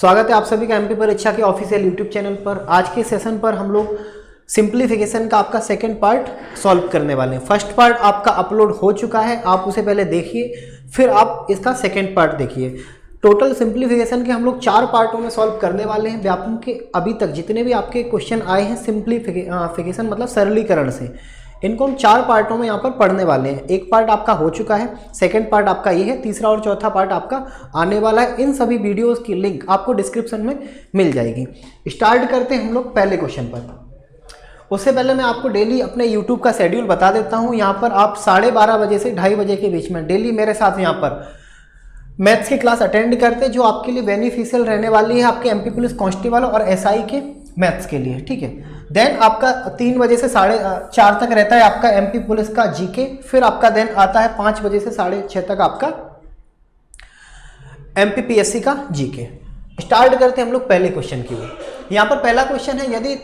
स्वागत है आप सभी का एमपी परीक्षा के ऑफिशियल यूट्यूब चैनल पर। आज के सेशन पर हम लोग सिंप्लीफिकेशन का आपका सेकंड पार्ट सॉल्व करने वाले हैं। फर्स्ट पार्ट आपका अपलोड हो चुका है, आप उसे पहले देखिए, फिर आप इसका सेकंड पार्ट देखिए। टोटल सिंप्लीफिकेशन के हम लोग 4 पार्टों में सॉल्व करने वाले हैं। व्यापम के अभी तक जितने भी आपके क्वेश्चन आए हैं सिंप्लीफिकेशन मतलब सरलीकरण से, इनको हम 4 पार्टों में यहाँ पर पढ़ने वाले हैं। एक पार्ट आपका हो चुका है, सेकंड पार्ट आपका ये है, तीसरा और चौथा पार्ट आपका आने वाला है। इन सभी वीडियोस की लिंक आपको डिस्क्रिप्शन में मिल जाएगी। स्टार्ट करते हैं हम लोग पहले क्वेश्चन पर। उससे पहले मैं आपको डेली अपने यूट्यूब का शेड्यूल बता देता हूँ। यहाँ पर आप 12:30 बजे से 2:30 बजे के बीच में डेली मेरे साथ यहाँ पर मैथ्स की क्लास अटेंड करते हैं, जो आपके लिए बेनिफिशियल रहने वाली है आपके एमपी पुलिस कांस्टेबल और एसआई के मैथ्स के लिए, ठीक है। देन आपका 3 बजे से 4:30 तक रहता है आपका एमपी पुलिस का जीके। फिर आपका देन आता है 5 बजे से 6:30 तक आपका एमपीपीएससी का जीके। स्टार्ट करते हैं हम लोग पहले क्वेश्चन की ओर। यहाँ पर पहला क्वेश्चन है, यदि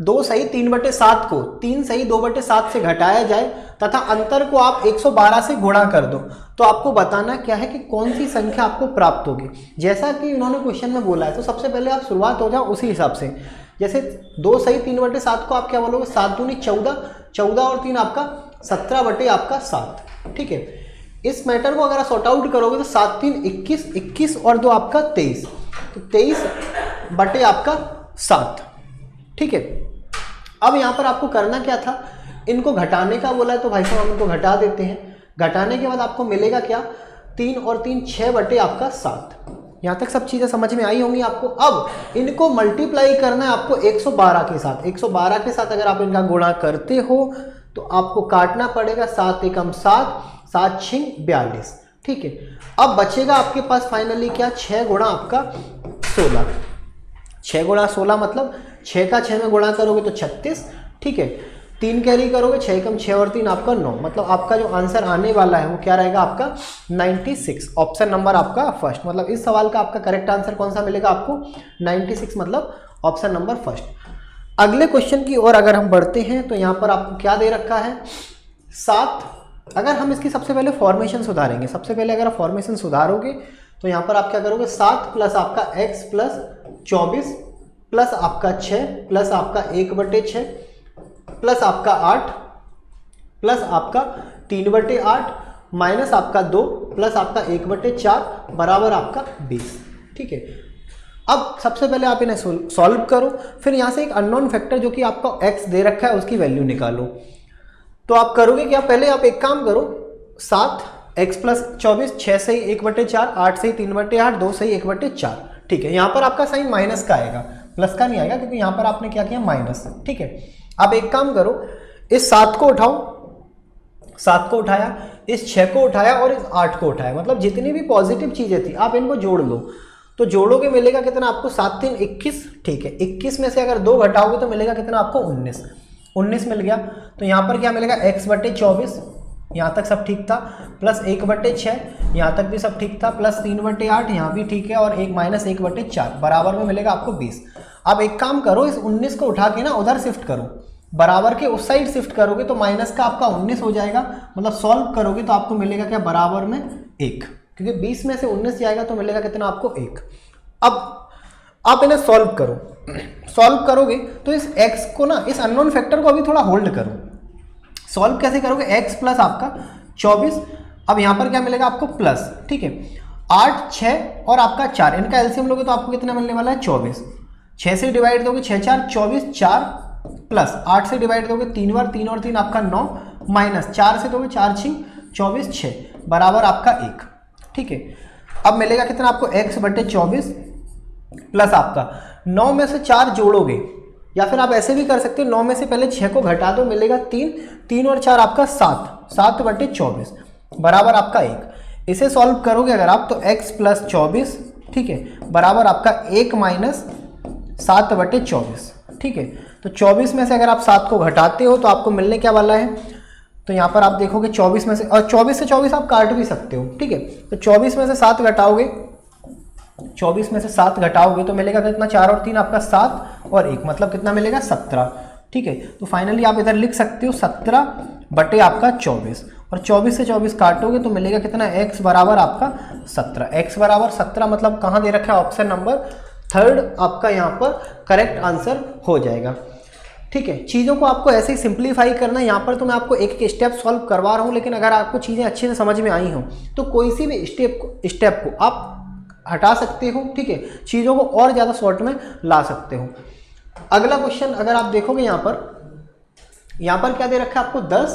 2 सही 3/7 को 3 सही 2/7 से घटाया जाए तथा अंतर को आप 112 से गुणा कर दो, तो आपको बताना क्या है कि कौन सी संख्या आपको प्राप्त होगी। जैसा कि उन्होंने क्वेश्चन में बोला है, तो सबसे पहले आप शुरुआत हो जाओ उसी हिसाब से। जैसे 2 सही 3/7 को आप क्या बोलोगे, 7 दूनी 14, 14 और 3 आपका 17/7, ठीक है। इस मैटर को अगर आप सॉर्ट आउट करोगे तो 7 3 21, 21 और 2 आपका 23, तो 23/7, ठीक है। अब यहाँ पर आपको करना क्या था, इनको घटाने का बोला है, तो भाई साहब हम इनको घटा देते हैं। घटाने के बाद आपको मिलेगा क्या, 3 और 3 6/7। यहाँ तक सब चीज़ें समझ में आई होंगी आपको। अब इनको मल्टीप्लाई करना है आपको 112 के साथ। 112 के साथ अगर आप इनका गुणा करते हो तो आपको काटना पड़ेगा 7 एकम 7, 7 6 42, ठीक है। अब बचेगा आपके पास फाइनली क्या, 6 गुणा आपका 16। 6 गुणा 16 मतलब 6 का 6 में गुणा करोगे तो 36, ठीक है। 3 कैरी करोगे, 6 एकम 6 और 3 आपका 9, मतलब आपका जो आंसर आने वाला है वो क्या रहेगा आपका 96। ऑप्शन नंबर आपका फर्स्ट, मतलब इस सवाल का आपका करेक्ट आंसर कौन सा मिलेगा आपको 96, मतलब ऑप्शन नंबर फर्स्ट। अगले क्वेश्चन की ओर अगर हम बढ़ते हैं तो यहाँ पर आपको क्या दे रखा है, 7। अगर हम इसकी सबसे पहले फॉर्मेशन सुधारेंगे, सबसे पहले अगर आप फॉर्मेशन सुधारोगे तो यहाँ पर आप क्या करोगे, 7 प्लस आपका x प्लस 24 प्लस आपका 6 प्लस आपका 1/6 प्लस आपका 8 प्लस आपका 3/8 माइनस आपका 2 प्लस आपका 1/4 बराबर आपका 20, ठीक है। अब सबसे पहले आप इन्हें सॉल्व करो, फिर यहाँ से एक अननोन फैक्टर जो कि आपका x दे रखा है उसकी वैल्यू निकालो। तो आप करोगे क्या, पहले आप एक काम करो, 7 x प्लस 24, 6 सही 1/4, 8 सही 3/8, 2 सही 1/4, ठीक है। यहाँ पर आपका साइन माइनस का आएगा, प्लस का नहीं आएगा, क्योंकि यहाँ पर आपने क्या किया माइनस, ठीक है। अब एक काम करो, इस 7 को उठाओ, 7 को उठाया, इस 6 को उठाया और इस 8 को उठाया, मतलब जितनी भी पॉजिटिव चीजें थी आप इनको जोड़ लो। तो जोड़ोगे मिलेगा कितना आपको, 7 3 21, ठीक है। 21 में से अगर 2 घटाओगे तो मिलेगा कितना आपको 19 मिल गया। तो यहाँ पर क्या मिलेगा, x/24, यहाँ तक सब ठीक था, प्लस 1/6, यहाँ तक भी सब ठीक था, प्लस 3/8, यहाँ भी ठीक है, और 1 माइनस 1/4 बराबर में मिलेगा आपको 20। अब एक काम करो, इस 19 को उठा के ना उधर शिफ्ट करो, बराबर के उस साइड शिफ्ट करोगे तो माइनस का आपका 19 हो जाएगा, मतलब सॉल्व करोगे तो आपको मिलेगा क्या, बराबर में 1, क्योंकि 20 में से 19 जाएगा तो मिलेगा कितना आपको 1। अब आप इन्हें सॉल्व करो, सॉल्व करोगे तो इस x को ना, इस अननोन फैक्टर को अभी थोड़ा होल्ड करो। सॉल्व कैसे करोगे, x प्लस आपका 24, अब यहाँ पर क्या मिलेगा आपको प्लस, ठीक है। 8 6 और आपका 4, इनका एलसीएम लोगे तो आपको कितना मिलने वाला है 24। 6 से डिवाइड दोगे 6 4 24, 4 प्लस 8 से डिवाइड दोगे 3 बार, 3 और 3 आपका 9, माइनस 4 से दोगे 4 6 24, 6 बराबर आपका 1, ठीक है। अब मिलेगा कितना आपको x/24 प्लस आपका 9 में से 4 जोड़ोगे, या फिर आप ऐसे भी कर सकते हो, 9 में से पहले 6 को घटा दो, मिलेगा 3, 3 और 4 आपका 7, 7/24 बराबर आपका 1। इसे सॉल्व करोगे अगर आप तो x प्लस 24, ठीक है, बराबर आपका 1 माइनस 7/24, ठीक है। तो 24 में से अगर आप 7 को घटाते हो तो आपको मिलने क्या वाला है, तो यहाँ पर आप देखोगे 24 में से, और 24 से 24 आप काट भी सकते हो, ठीक है। तो 24 में से 7 घटाओगे, 24 में से 7 घटाओगे तो मिलेगा कितना, 4 और 3 आपका 7 और 1, मतलब कितना मिलेगा 17, ठीक है। तो फाइनली आप इधर लिख सकते हो 17 बटे आपका 24, और 24 से 24 काटोगे तो मिलेगा कितना, x बराबर आपका 17। x बराबर 17 मतलब कहाँ दे रखा है, ऑप्शन नंबर थर्ड आपका यहाँ पर करेक्ट आंसर हो जाएगा। ठीक है, चीज़ों को आपको ऐसे ही सिंप्लीफाई करना है। यहाँ पर तो मैं आपको एक एक स्टेप सॉल्व करवा रहा हूँ, लेकिन अगर आपको चीज़ें अच्छे से समझ में आई हों तो कोई सी भी स्टेप को आप हटा सकते हो। ठीक है, चीज़ों को और ज़्यादा शॉर्ट में ला सकते हो। अगला क्वेश्चन अगर आप देखोगे यहाँ पर क्या दे रखा है आपको 10,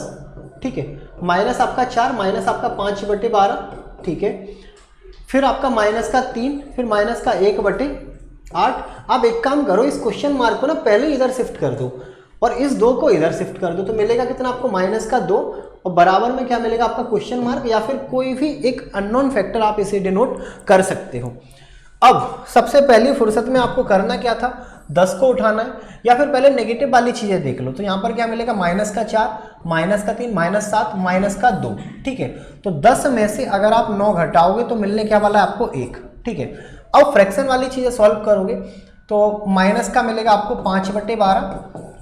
ठीक है, माइनस आपका 4, माइनस आपका 5/12, ठीक है, फिर आपका माइनस का 3, फिर माइनस का 1/8। आप एक काम करो, इस क्वेश्चन मार्क को ना पहले इधर शिफ्ट कर दो और इस 2 को इधर शिफ्ट कर दो, तो मिलेगा कितना आपको माइनस का 2 और बराबर में क्या मिलेगा आपका क्वेश्चन मार्क या फिर कोई भी एक अननोन फैक्टर आप इसे डिनोट कर सकते हो। अब सबसे पहली फुर्सत में आपको करना क्या था, 10 को उठाना है, या फिर पहले नेगेटिव वाली चीज़ें देख लो। तो यहाँ पर क्या मिलेगा, माइनस का 4, माइनस का 3, माइनस 7, माइनस का 2। ठीक है, तो 10 में से अगर आप 9 घटाओगे तो मिलने क्या वाला है आपको 1। ठीक है, अब फ्रैक्शन वाली चीज़ें सॉल्व करोगे तो माइनस का मिलेगा आपको 5/12,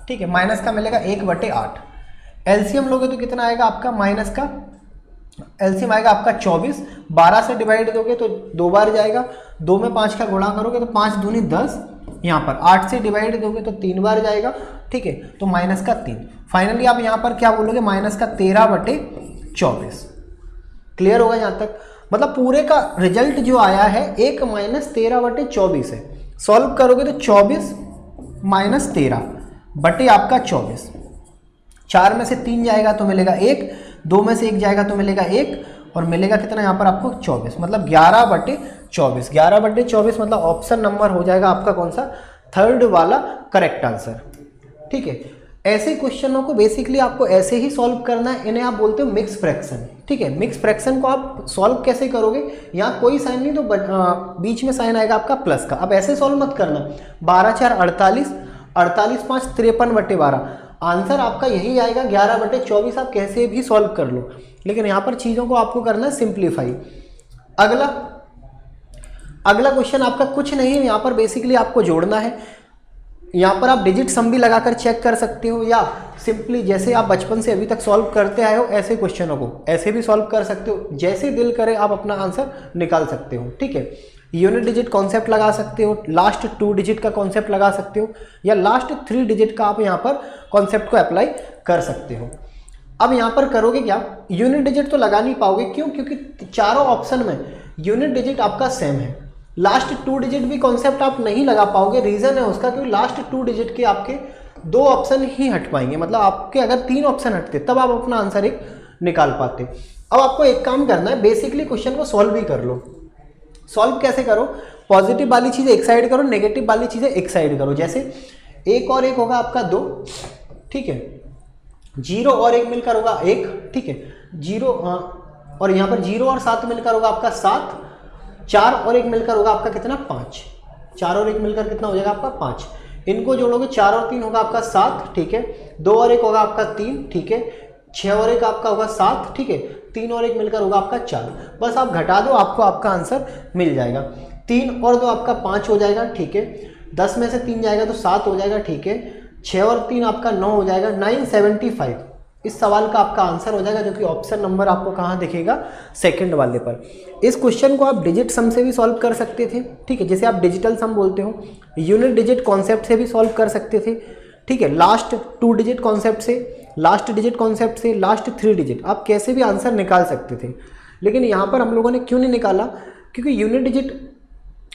ठीक है, माइनस का मिलेगा 1/8। एलसीएम लोगे तो कितना आएगा आपका, माइनस का एलसीएम आएगा आपका 24। 12 से डिवाइड दोगे तो 2 बार जाएगा, 2 में 5 का गुणा करोगे तो 5 दूनी 10, यहाँ पर 8 से डिवाइड दोगे तो 3 बार जाएगा। ठीक है, तो माइनस का 3। फाइनली आप यहाँ पर क्या बोलोगे, माइनस का 13/24। क्लियर होगा यहाँ तक, मतलब पूरे का रिजल्ट जो आया है 1 माइनस 13/24 है। सॉल्व करोगे तो 24 माइनस 13 बटे आपका 24, 4 में से 3 जाएगा तो मिलेगा 1, 2 में से 1 जाएगा तो मिलेगा 1 और मिलेगा कितना यहाँ पर आपको 24, मतलब 11/24। 11/24 मतलब ऑप्शन नंबर हो जाएगा आपका कौन सा, थर्ड वाला करेक्ट आंसर। ठीक है, ऐसे क्वेश्चनों को बेसिकली आपको ऐसे ही सॉल्व करना है, इन्हें आप बोलते हो मिक्स फ्रैक्शन। ठीक है, मिक्स फ्रैक्शन को आप सॉल्व कैसे करोगे, यहाँ कोई साइन नहीं तो बीच में साइन आएगा आपका प्लस का। अब ऐसे सॉल्व मत करना, 12 4 48, 48 5 53/12, आंसर आपका यही आएगा 11/24। आप कैसे भी सॉल्व कर लो, लेकिन यहाँ पर चीज़ों को आपको करना है सिंप्लीफाई। अगला क्वेश्चन आपका कुछ नहीं है, यहाँ पर बेसिकली आपको जोड़ना है। यहाँ पर आप डिजिट सम भी लगाकर चेक कर सकते हो, या सिंपली जैसे आप बचपन से अभी तक सॉल्व करते आए हो ऐसे क्वेश्चनों को ऐसे भी सॉल्व कर सकते हो, जैसे दिल करे आप अपना आंसर निकाल सकते हो। ठीक है, यूनिट डिजिट कॉन्सेप्ट लगा सकते हो, लास्ट 2 डिजिट का कॉन्सेप्ट लगा सकते हो, या लास्ट 3 डिजिट का आप यहाँ पर कॉन्सेप्ट को अप्लाई कर सकते हो। अब यहाँ पर करोगे क्या, यूनिट डिजिट तो लगा नहीं पाओगे, क्यों, क्योंकि चारों ऑप्शन में यूनिट डिजिट आपका सेम है। लास्ट 2 डिजिट भी कॉन्सेप्ट आप नहीं लगा पाओगे, रीज़न है उसका क्योंकि लास्ट 2 डिजिट के आपके 2 ऑप्शन ही हट पाएंगे, मतलब आपके अगर 3 ऑप्शन हटते तब आप अपना आंसर एक निकाल पाते। अब आपको एक काम करना है, बेसिकली क्वेश्चन को सॉल्व भी कर लो। सॉल्व कैसे करो, पॉजिटिव वाली चीज़ें एक साइड करो, नेगेटिव वाली चीज़ें एक साइड करो। जैसे 1 और 1 होगा आपका 2, ठीक है, 0 और 1 मिलकर होगा 1, ठीक है, 0 और यहाँ पर 0 और 7 मिलकर होगा आपका 7, 4 और 1 मिलकर होगा आपका कितना 5, 4 और 1 मिलकर कितना हो जाएगा आपका 5। इनको जोड़ोगे 4 और 3 होगा आपका 7, ठीक है, 2 और 1 होगा आपका 3, ठीक है, 6 और 1 आपका होगा 7, ठीक है, 3 और 1 मिलकर होगा आपका 4। बस आप घटा दो, आपको आपका आंसर मिल जाएगा। 3 और 2 आपका 5 हो जाएगा, ठीक है, 10 में से 3 जाएगा तो 7 हो जाएगा, ठीक है, 6 और 3 आपका 9 हो जाएगा, 975 इस सवाल का आपका आंसर हो जाएगा, जो कि ऑप्शन नंबर आपको कहाँ दिखेगा, सेकंड वाले पर। इस क्वेश्चन को आप डिजिट सम से भी सॉल्व कर सकते थे, ठीक है, जैसे आप डिजिटल सम बोलते हो, यूनिट डिजिट कॉन्सेप्ट से भी सॉल्व कर सकते थे, ठीक है, लास्ट 2 डिजिट कॉन्सेप्ट से, लास्ट डिजिट कॉन्सेप्ट से, लास्ट 3 डिजिट, आप कैसे भी आंसर निकाल सकते थे। लेकिन यहाँ पर हम लोगों ने क्यों नहीं निकाला, क्योंकि यूनिट डिजिट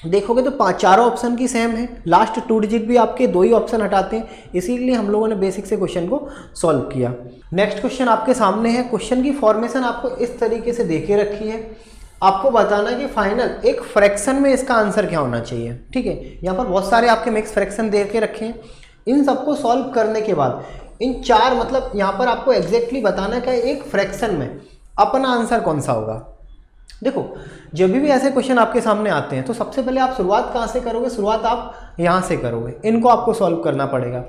देखोगे तो चारों ऑप्शन की सेम है, लास्ट 2 डिजिट भी आपके 2 ही ऑप्शन हटाते हैं, इसीलिए हम लोगों ने बेसिक से क्वेश्चन को सॉल्व किया। नेक्स्ट क्वेश्चन आपके सामने है। क्वेश्चन की फॉर्मेशन आपको इस तरीके से देके रखी है, आपको बताना है कि फाइनल एक फ्रैक्शन में इसका आंसर क्या होना चाहिए। ठीक है, यहाँ पर बहुत सारे आपके मिक्स फ्रैक्शन दे के रखे हैं, इन सबको सॉल्व करने के बाद इन 4 मतलब यहाँ पर आपको एग्जैक्टली बताना है कि एक फ्रैक्शन में अपना आंसर कौन सा होगा। देखो, जब भी ऐसे क्वेश्चन आपके सामने आते हैं तो सबसे पहले आप शुरुआत कहाँ से करोगे, शुरुआत आप यहाँ से करोगे, इनको आपको सॉल्व करना पड़ेगा।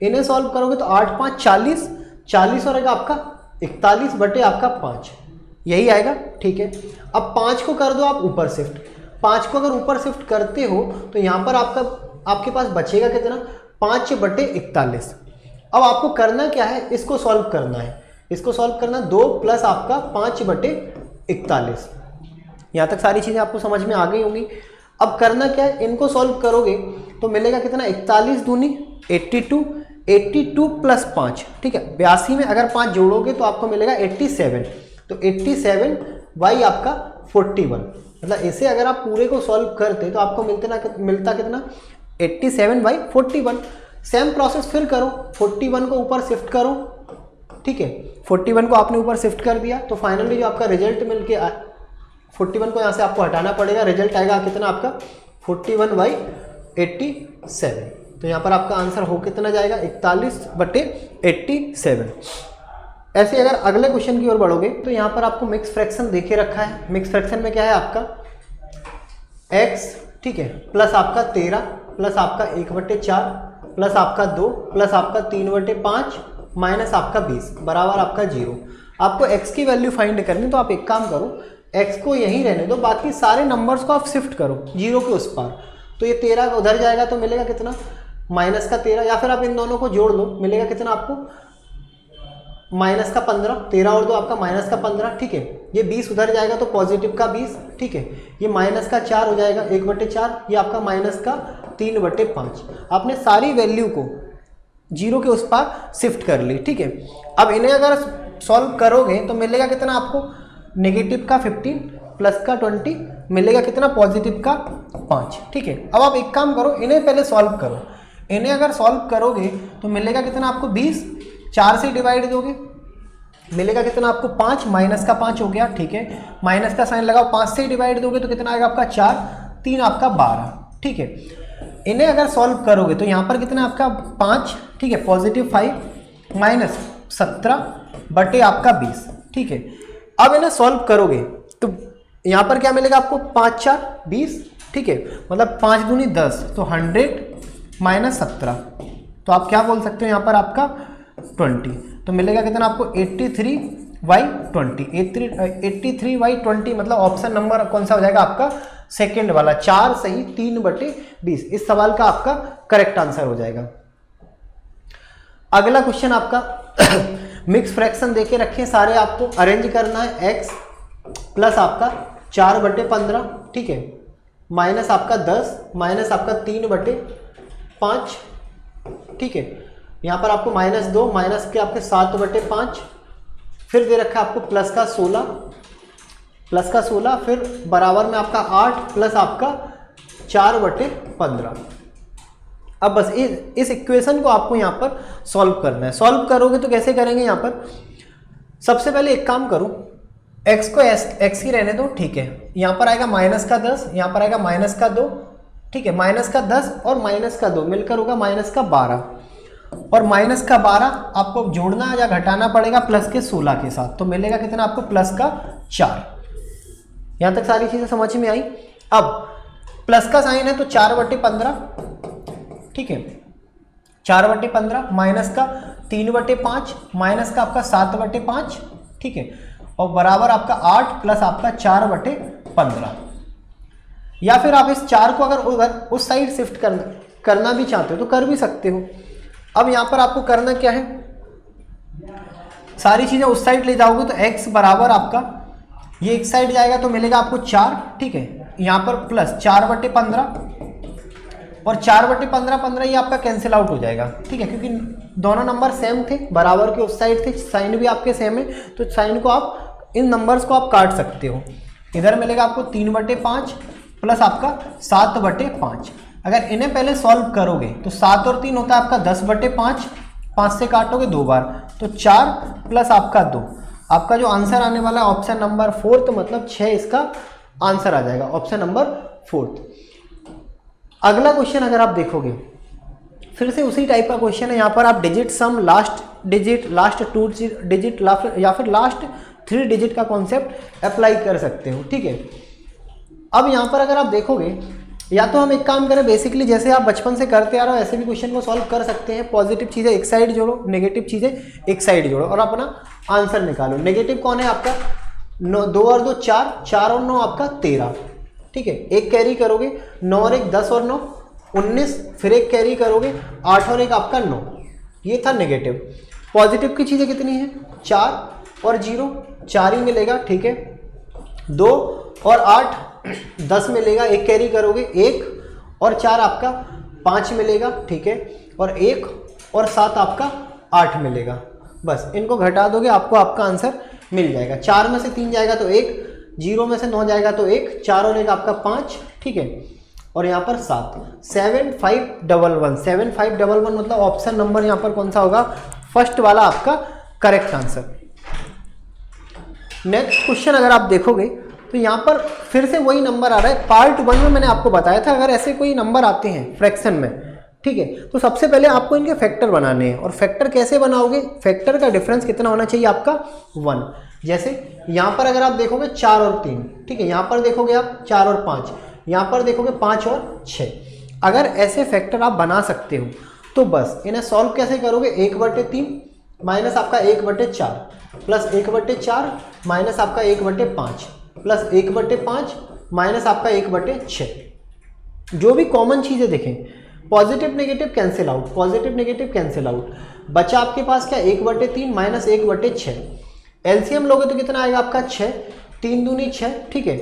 इन्हें सॉल्व करोगे तो 8 5 40, 40 और आपका 41 बटे आपका 5 यही आएगा, ठीक है। अब 5 को कर दो आप ऊपर शिफ्ट, 5 को अगर ऊपर शिफ्ट करते हो तो यहाँ पर आपके पास बचेगा कितना, 5 बटे 41। अब आपको करना क्या है, इसको सॉल्व करना है, इसको सॉल्व करना 2 प्लस आपका 5 बटे 41, यहाँ तक सारी चीज़ें आपको समझ में आ गई होंगी। अब करना क्या है, इनको सॉल्व करोगे तो मिलेगा कितना, 41 दूनी 82, 82 प्लस 5, ठीक है 82 में अगर 5 जोड़ोगे तो आपको मिलेगा 87, तो 87 बाई आपका 41, मतलब इसे अगर आप पूरे को सॉल्व करते तो आपको मिलता कितना 87 बाई 41। सेम प्रोसेस फिर करो, 41 को ऊपर शिफ्ट करो, ठीक है 41 को आपने ऊपर शिफ्ट कर दिया तो फाइनली जो आपका रिजल्ट मिल के 41 को यहाँ से आपको हटाना पड़ेगा, रिजल्ट आएगा कितना आपका 41 बाई 87। तो यहाँ पर आपका आंसर हो कितना जाएगा 41/87। ऐसे अगर अगले क्वेश्चन की ओर बढ़ोगे तो यहाँ पर आपको मिक्स फ्रैक्शन देके रखा है। मिक्स फ्रैक्शन में क्या है आपका x, ठीक है प्लस आपका 13 प्लस आपका 1/4 प्लस आपका 2 प्लस आपका 3/5 माइनस आपका 20 बराबर आपका 0। आपको x की वैल्यू फाइंड करनी, तो आप एक काम करो x को यहीं रहने दो, बाकी सारे नंबर्स को आप शिफ्ट करो 0 के उस पार। तो ये 13 उधर जाएगा तो मिलेगा कितना माइनस का 13, या फिर आप इन दोनों को जोड़ लो, मिलेगा कितना आपको माइनस का 15, 13 और 2 आपका माइनस का 15, ठीक है ये 20 उधर जाएगा तो पॉजिटिव का 20, ठीक है ये माइनस का 4 हो जाएगा 1/4, ये आपका माइनस का 3/5। आपने सारी वैल्यू को 0 के उस पार शिफ्ट कर ली, ठीक है। अब इन्हें अगर सॉल्व करोगे तो मिलेगा कितना आपको नेगेटिव का 15 प्लस का 20, मिलेगा कितना पॉजिटिव का 5, ठीक है। अब आप एक काम करो, इन्हें पहले सॉल्व करो, इन्हें अगर सॉल्व करोगे तो मिलेगा कितना आपको 20, 4 से डिवाइड दोगे मिलेगा कितना आपको 5, माइनस का 5 हो गया, ठीक है माइनस का साइन लगाओ, 5 से डिवाइड दोगे तो कितना आएगा आपका 4, 3 आपका 12, ठीक है। इन्हें अगर सॉल्व करोगे तो यहाँ पर कितना आपका 5, ठीक है पॉजिटिव 5 माइनस 17 बटे आपका 20, ठीक है। अब इन्हें सॉल्व करोगे तो यहाँ पर क्या मिलेगा आपको 5 4 20, ठीक है मतलब 5 दूनी 10, तो 100 माइनस 17, तो आप क्या बोल सकते हो यहाँ पर आपका 20, तो मिलेगा कितना आपको 83/20, 83/20 मतलब ऑप्शन नंबर कौन सा हो जाएगा आपका सेकंड वाला, 4 सही 3/20 इस सवाल का आपका करेक्ट आंसर हो जाएगा। अगला क्वेश्चन आपका मिक्स फ्रैक्शन देके रखे सारे, आपको अरेंज करना है x प्लस आपका 4/15, ठीक है माइनस आपका 10 माइनस आपका 3/5, ठीक है यहाँ पर आपको -2 माइनस के आपके 7/5, फिर दे रखा है आपको प्लस का 16 फिर बराबर में आपका 8 प्लस आपका 4/15। अब बस इस इक्वेशन को आपको यहाँ पर सॉल्व करना है। सॉल्व करोगे तो कैसे करेंगे, यहाँ पर सबसे पहले एक काम करो, x को x ही रहने दो, ठीक है यहाँ पर आएगा माइनस का 10, यहाँ पर आएगा माइनस का 2, ठीक है माइनस का 10 और माइनस का 2 मिलकर होगा माइनस का 12, और माइनस का 12 आपको जोड़ना या घटाना पड़ेगा प्लस के 16 के साथ, तो मिलेगा कितना आपको प्लस का 4। यहाँ तक सारी चीज़ें समझ में आई। अब प्लस का साइन है तो 4/15, ठीक है 4/15 माइनस का 3/5 माइनस का आपका 7/5, ठीक है और बराबर आपका 8 प्लस आपका 4/15। या फिर आप इस 4 को अगर उधर उस साइड शिफ्ट करना भी चाहते हो तो कर भी सकते हो। अब यहाँ पर आपको करना क्या है, सारी चीज़ें उस साइड ले जाओगे तो x बराबर आपका ये एक साइड जाएगा तो मिलेगा आपको 4, ठीक है यहाँ पर प्लस 4/15 और 4/15 ये आपका कैंसिल आउट हो जाएगा, ठीक है क्योंकि दोनों नंबर सेम थे, बराबर के उस साइड थे, साइन भी आपके सेम है, तो साइन को आप इन नंबर्स को आप काट सकते हो। इधर मिलेगा आपको 3/5 प्लस आपका 7/5। अगर इन्हें पहले सॉल्व करोगे तो 7 और 3 होता है आपका 10/5, 5 से काटोगे 2 बार तो 4 प्लस आपका 2, आपका जो आंसर आने वाला है ऑप्शन नंबर 4, मतलब 6 इसका आंसर आ जाएगा, ऑप्शन नंबर 4। अगला क्वेश्चन अगर आप देखोगे फिर से उसी टाइप का क्वेश्चन है, यहाँ पर आप डिजिट सम, लास्ट डिजिट, लास्ट 2 डिजिट या फिर लास्ट 3 डिजिट का कॉन्सेप्ट अप्लाई कर सकते हो, ठीक है। अब यहाँ पर अगर आप देखोगे, या तो हम एक काम करें बेसिकली जैसे आप बचपन से करते आ रहे हो ऐसे भी क्वेश्चन को सॉल्व कर सकते हैं। पॉजिटिव चीज़ें एक साइड जोड़ो, नेगेटिव चीज़ें एक साइड जोड़ो और अपना आंसर निकालो। नेगेटिव कौन है आपका 2 और 2 4, 4 और 9 आपका 13, ठीक है एक कैरी करोगे, 9 और 1 10 और 9 19, फिर एक कैरी करोगे 8 और 1 आपका 9, ये था नेगेटिव। पॉजिटिव की चीज़ें कितनी है 4 और 0, 4 ही मिलेगा, ठीक है 2 और 8 10 मिलेगा, 1 कैरी करोगे 1 और 4 आपका 5 मिलेगा, ठीक है, और 1 और 7 आपका 8 मिलेगा। बस इनको घटा दोगे आपको आपका आंसर मिल जाएगा। 4 में से 3 जाएगा तो 1, 0 में से 9 जाएगा तो 1, 4 और 1 आपका 5, ठीक है, और यहाँ पर 7। 7511 7511 मतलब ऑप्शन नंबर यहाँ पर कौन सा होगा, फर्स्ट वाला आपका करेक्ट आंसर। नेक्स्ट क्वेश्चन अगर आप देखोगे तो यहाँ पर फिर से वही नंबर आ रहा है। पार्ट 1 में मैंने आपको बताया था अगर ऐसे कोई नंबर आते हैं फ्रैक्शन में, ठीक है, तो सबसे पहले आपको इनके फैक्टर बनाने हैं। और फैक्टर कैसे बनाओगे, फैक्टर का डिफरेंस कितना होना चाहिए आपका 1। जैसे यहाँ पर अगर आप देखोगे 4 और 3, ठीक है, यहाँ पर देखोगे आप 4 और 5, यहाँ पर देखोगे 5 और 6। अगर ऐसे फैक्टर आप बना सकते हो तो बस इन्हें सॉल्व कैसे करोगे, 1/3 माइनस आपका 1/4 प्लस 1/4 माइनस आपका 1/5 प्लस 1/5 माइनस आपका 1/6। जो भी कॉमन चीज़ें देखें, positive negative cancel out, positive negative cancel out, बचा आपके पास क्या 1/3 माइनस 1/6। एलसीएम लोगे तो कितना आएगा आपका 6, 3 दूनी 6, ठीक है,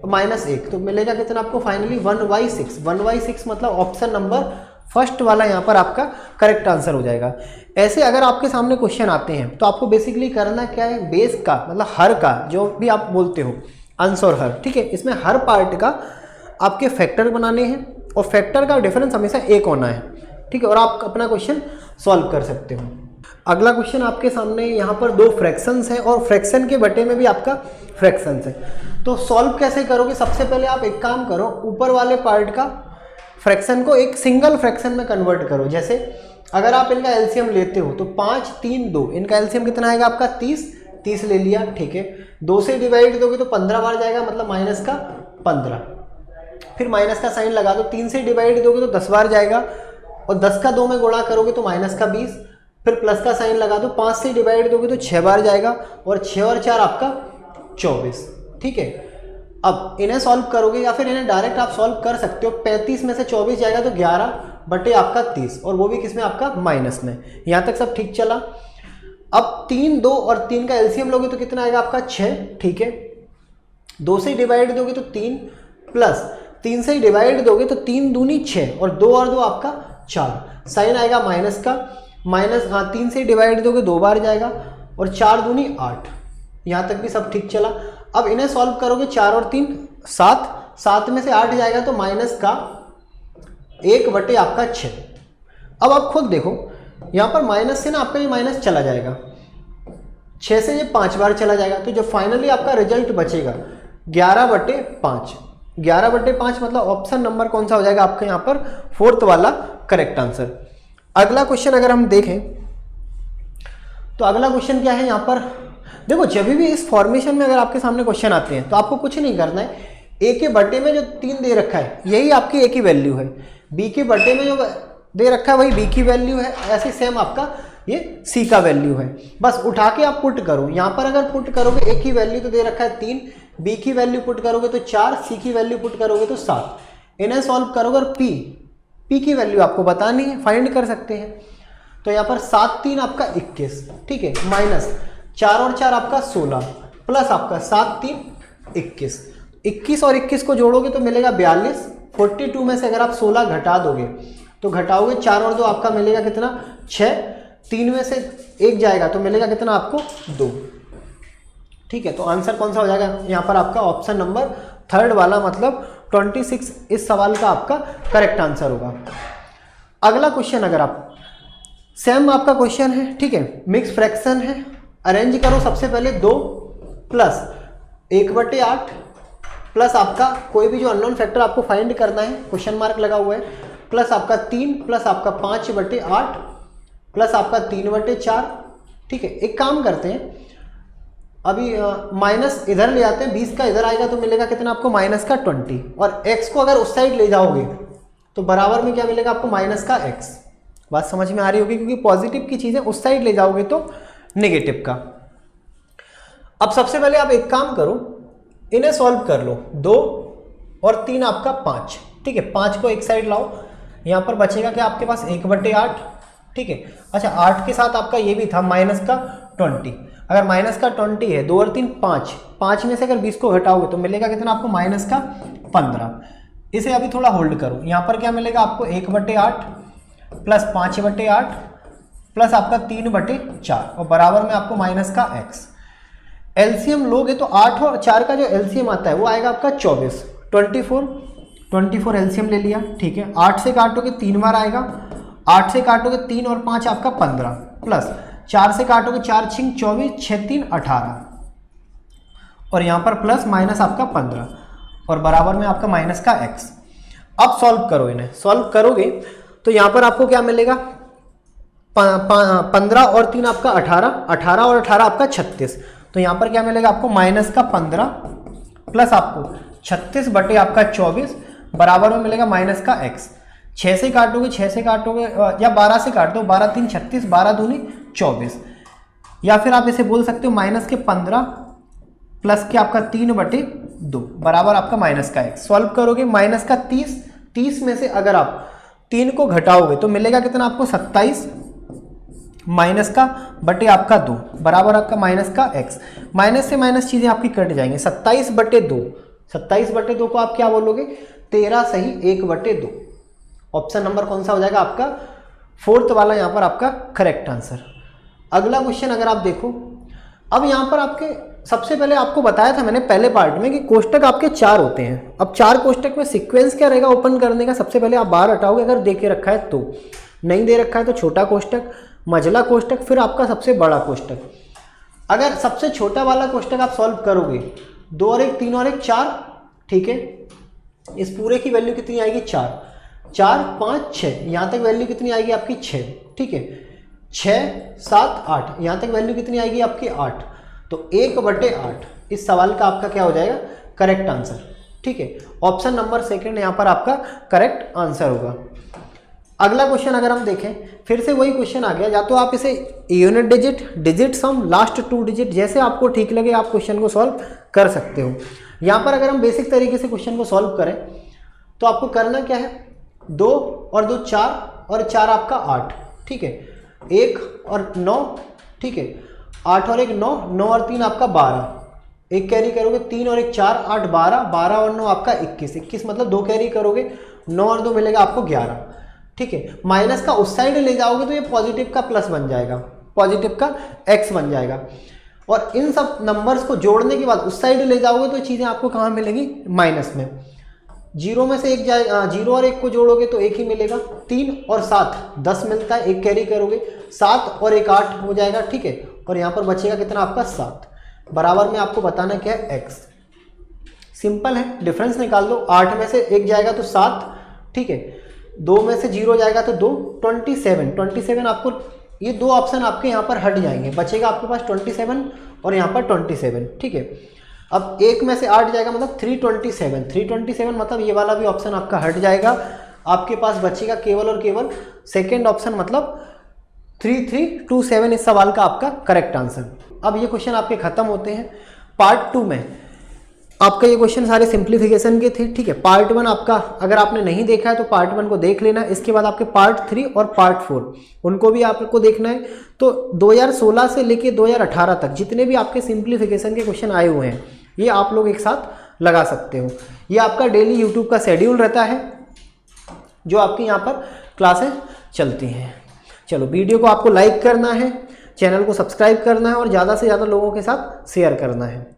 माइनस 1 तो मिलेगा कितना आपको फाइनली 1/6। 1/6 मतलब ऑप्शन नंबर फर्स्ट वाला यहाँ पर आपका करेक्ट आंसर हो जाएगा। ऐसे अगर आपके सामने क्वेश्चन आते हैं तो आपको बेसिकली करना क्या है, बेस का मतलब हर का जो भी आप बोलते हो अंश और हर, ठीक है, इसमें हर पार्ट का आपके फैक्टर बनाने हैं और फैक्टर का डिफरेंस हमेशा 1 होना है, ठीक है, और आप अपना क्वेश्चन सॉल्व कर सकते हो। अगला क्वेश्चन आपके सामने यहाँ पर 2 फ्रैक्शंस है और फ्रैक्शन के बटे में भी आपका फ्रैक्शंस है। तो सॉल्व कैसे करोगे, सबसे पहले आप एक काम करो, ऊपर वाले पार्ट का फ्रैक्शन को एक सिंगल फ्रैक्शन में कन्वर्ट करो। जैसे अगर आप इनका एलसीएम लेते हो तो 5 3 2, इनका एलसीएम कितना आएगा आपका 30 ले लिया, ठीक है, 2 से डिवाइड दोगे तो 15 बार जाएगा मतलब माइनस का 15, फिर माइनस का साइन लगा दो, 3 से डिवाइड दोगे तो 10 बार जाएगा और 10 का 2 में गुणा करोगे तो माइनस का 20, फिर प्लस का साइन लगा दो, 5 से डिवाइड दोगे तो 6 बार जाएगा और 6 और 4 आपका 24, ठीक है। अब इन्हें सॉल्व करोगे या फिर इन्हें डायरेक्ट आप सॉल्व कर सकते हो। 35 में से 24 जाएगा तो 11 बटे आपका 30 और वो भी किसमें आपका माइनस में। यहाँ तक सब ठीक चला। अब 3 2 और 3 का एलसीएम लोगे तो कितना आएगा आपका 6, ठीक है, 2 से डिवाइड दोगे तो 3 प्लस 3 से डिवाइड दोगे तो 3 दूनी 6 और 2 और 2 आपका 4, साइन आएगा माइनस का, माइनस, हाँ 3 से डिवाइड दोगे 2 बार जाएगा और 4 दूनी 8। यहाँ तक भी सब ठीक चला। अब इन्हें सॉल्व करोगे 4 और 3 7, 7 में से 8 जाएगा तो माइनस का 1 बटे आपका 6। अब आप खुद देखो यहाँ पर माइनस से ना आपका ये माइनस चला जाएगा, 6 से ये 5 बार चला जाएगा, तो जो फाइनली आपका रिजल्ट बचेगा 11/5। 11/5 मतलब ऑप्शन नंबर कौन सा हो जाएगा आपका यहाँ पर फोर्थ वाला करेक्ट आंसर। अगला क्वेश्चन अगर हम देखें तो अगला क्वेश्चन क्या है यहाँ पर, देखो जब भी इस फॉर्मेशन में अगर आपके सामने क्वेश्चन आते हैं तो आपको कुछ नहीं करना है, ए के बटे में जो 3 दे रखा है यही आपकी ए की वैल्यू है, बी के बटे में जो दे रखा है वही बी की वैल्यू है, ऐसे सेम आपका ये सी का वैल्यू है। बस उठा के आप पुट करो, यहाँ पर अगर पुट करोगे ए की वैल्यू तो दे रखा है 3, बी की वैल्यू पुट करोगे तो 4, सी की वैल्यू पुट करोगे तो 7। इन्हें सॉल्व करोगे और पी की वैल्यू आपको बतानी है, फाइंड कर सकते हैं। तो यहाँ पर 7 3 आपका 21, ठीक है, माइनस 4 और 4 आपका 16 प्लस आपका 7 3 21। 21 और 21 को जोड़ोगे तो मिलेगा 42। 42 में से अगर आप 16 घटा दोगे तो घटाओगे 4 और 2 आपका मिलेगा कितना 6, 3 में से 1 जाएगा तो मिलेगा कितना आपको 2, ठीक है। तो आंसर कौन सा हो जाएगा यहाँ पर आपका ऑप्शन नंबर थर्ड वाला मतलब 26 इस सवाल का आपका करेक्ट आंसर होगा। अगला क्वेश्चन अगर आप सेम आपका क्वेश्चन है, ठीक है, मिक्स फ्रैक्शन है, अरेंज करो सबसे पहले 2 प्लस 1/8 प्लस आपका कोई भी जो अननोन फैक्टर आपको फाइंड करना है, क्वेश्चन मार्क लगा हुआ है, प्लस आपका 3 प्लस आपका 5/8 प्लस आपका 3/4, ठीक है। एक काम करते हैं अभी माइनस इधर ले आते हैं, 20 का इधर आएगा तो मिलेगा कितना आपको माइनस का 20 और x को अगर उस साइड ले जाओगे तो बराबर में क्या मिलेगा आपको माइनस का x। बात समझ में आ रही होगी क्योंकि पॉजिटिव की चीजें उस साइड ले जाओगे तो नेगेटिव का। अब सबसे पहले आप एक काम करो, इन्हें सॉल्व कर लो, 2 और 3 आपका 5, ठीक है, 5 को एक साइड लाओ, यहाँ पर बचेगा क्या आपके पास 1/8, ठीक है। अच्छा 8 के साथ आपका ये भी था माइनस का 20, अगर माइनस का 20 है, 2 और 3 5, 5 में से अगर 20 को घटाओगे तो मिलेगा कितना आपको, माइनस का 15। इसे अभी थोड़ा होल्ड करो, यहाँ पर क्या मिलेगा आपको, 1/8 प्लस 5/8 प्लस आपका 3/4 और बराबर में आपको माइनस का x। एलसीएम लोगे तो 8 और 4 का जो एलसीएम आता है वो आएगा आपका 24, 24 एलसीएम ले लिया, ठीक है। 8 से काटोगे 3 बार आएगा, 8 से काटोगे 3 और 5 आपका 15 प्लस 4 से काटोगे 4 छिंग 24, 6 3 18 और यहाँ पर प्लस माइनस आपका 15 और बराबर में आपका माइनस का x। अब सॉल्व करो, इन्हें सॉल्व करोगे तो यहाँ पर आपको क्या मिलेगा, 15 और 3 आपका 18, 18 और 18 आपका 36, तो यहाँ पर क्या मिलेगा आपको, माइनस का 15 प्लस आपको 36 बटे आपका 24 बराबर में मिलेगा माइनस का x। 6 से काटोगे या 12 से काट दो, 12 3 36, 12 दूनी 24, या फिर आप इसे बोल सकते हो माइनस के 15 प्लस के आपका 3/2 बराबर आपका माइनस का x। सॉल्व करोगे माइनस का 30 में से अगर आप 3 को घटाओगे तो मिलेगा कितना आपको, 27 माइनस का बटे आपका 2 बराबर आपका माइनस का x। माइनस से माइनस चीजें आपकी कट जाएंगे, 27/2 को आप क्या बोलोगे, 13 सही 1/2। ऑप्शन नंबर कौन सा हो जाएगा आपका, 4th वाला यहाँ पर आपका करेक्ट आंसर। अगला क्वेश्चन अगर आप देखो, अब यहाँ पर आपके सबसे पहले आपको बताया था मैंने पहले पार्ट में कि कोष्टक आपके 4 होते हैं। अब 4 कोष्टक में सीक्वेंस क्या रहेगा ओपन करने का, सबसे पहले आप बाहर हटाओगे अगर दे के रखा है तो, नहीं दे रखा है तो छोटा कोष्टक, मझला कोष्टक, फिर आपका सबसे बड़ा कोष्टक। अगर सबसे छोटा वाला कोष्टक आप सॉल्व करोगे, 2 और 1 3 और 1 4, ठीक है। इस पूरे की वैल्यू कितनी आएगी, 4 4 5 6, यहाँ तक वैल्यू कितनी आएगी आपकी 6, ठीक है। 6 7 8, यहाँ तक वैल्यू कितनी आएगी आपकी 8, तो 1/8 इस सवाल का आपका क्या हो जाएगा, करेक्ट आंसर, ठीक है। ऑप्शन नंबर 2 यहाँ पर आपका करेक्ट आंसर होगा। अगला क्वेश्चन अगर हम देखें, फिर से वही क्वेश्चन आ गया, या तो आप इसे यूनिट डिजिट सम, लास्ट 2 डिजिट, जैसे आपको ठीक लगे आप क्वेश्चन को सॉल्व कर सकते हो। यहाँ पर अगर हम बेसिक तरीके से क्वेश्चन को सॉल्व करें तो आपको करना क्या है, 2 और 2 4 और 4 आपका 8, ठीक है। 1 और 9, ठीक है। 8 और 1 9, 9 और 3 आपका 12, एक कैरी करोगे, 3 और 1 4 8 12, 12 और 9 आपका 21, 21 मतलब 2 कैरी करोगे, 9 और 2 मिलेगा आपको 11, ठीक है। माइनस का उस साइड ले जाओगे तो ये पॉजिटिव का प्लस बन जाएगा, पॉजिटिव का x बन जाएगा। और इन सब नंबर्स को जोड़ने के बाद उस साइड ले जाओगे तो चीज़ें आपको कहाँ मिलेगी, माइनस में। 0 में से 1 जाएगा, 0 और 1 को जोड़ोगे तो 1 ही मिलेगा। 3 और 7 10 मिलता है, 1 कैरी करोगे, 7 और 1 8 हो जाएगा, ठीक है। और यहाँ पर बचेगा कितना आपका 7, बराबर में आपको बताना क्या है, x। सिंपल है, डिफरेंस निकाल दो, 8 में से 1 जाएगा तो 7, ठीक है। 2 में से 0 जाएगा तो 2, 27 आपको, ये 2 ऑप्शन आपके यहाँ पर हट जाएंगे, बचेगा आपके पास 27 और यहाँ पर 27, ठीक है। अब 1 में से 8 जाएगा मतलब 327 मतलब ये वाला भी ऑप्शन आपका हट जाएगा, आपके पास बचेगा केवल और केवल सेकेंड ऑप्शन मतलब 3327 इस सवाल का आपका करेक्ट आंसर। अब ये क्वेश्चन आपके खत्म होते हैं। पार्ट 2 में आपका ये क्वेश्चन सारे सिंप्लीफिकेशन के थे, ठीक है। पार्ट 1 आपका अगर आपने नहीं देखा है तो पार्ट 1 को देख लेना, इसके बाद आपके पार्ट 3 और पार्ट 4 उनको भी आपको देखना है। तो 2016 से लेके 2018 तक जितने भी आपके सिंप्लीफिकेशन के क्वेश्चन आए हुए हैं ये आप लोग एक साथ लगा सकते हो। ये आपका डेली यूट्यूब का शेड्यूल रहता है जो आपके यहाँ पर क्लासें चलती हैं। चलो, वीडियो को आपको लाइक करना है, चैनल को सब्सक्राइब करना है और ज़्यादा से ज़्यादा लोगों के साथ शेयर करना है।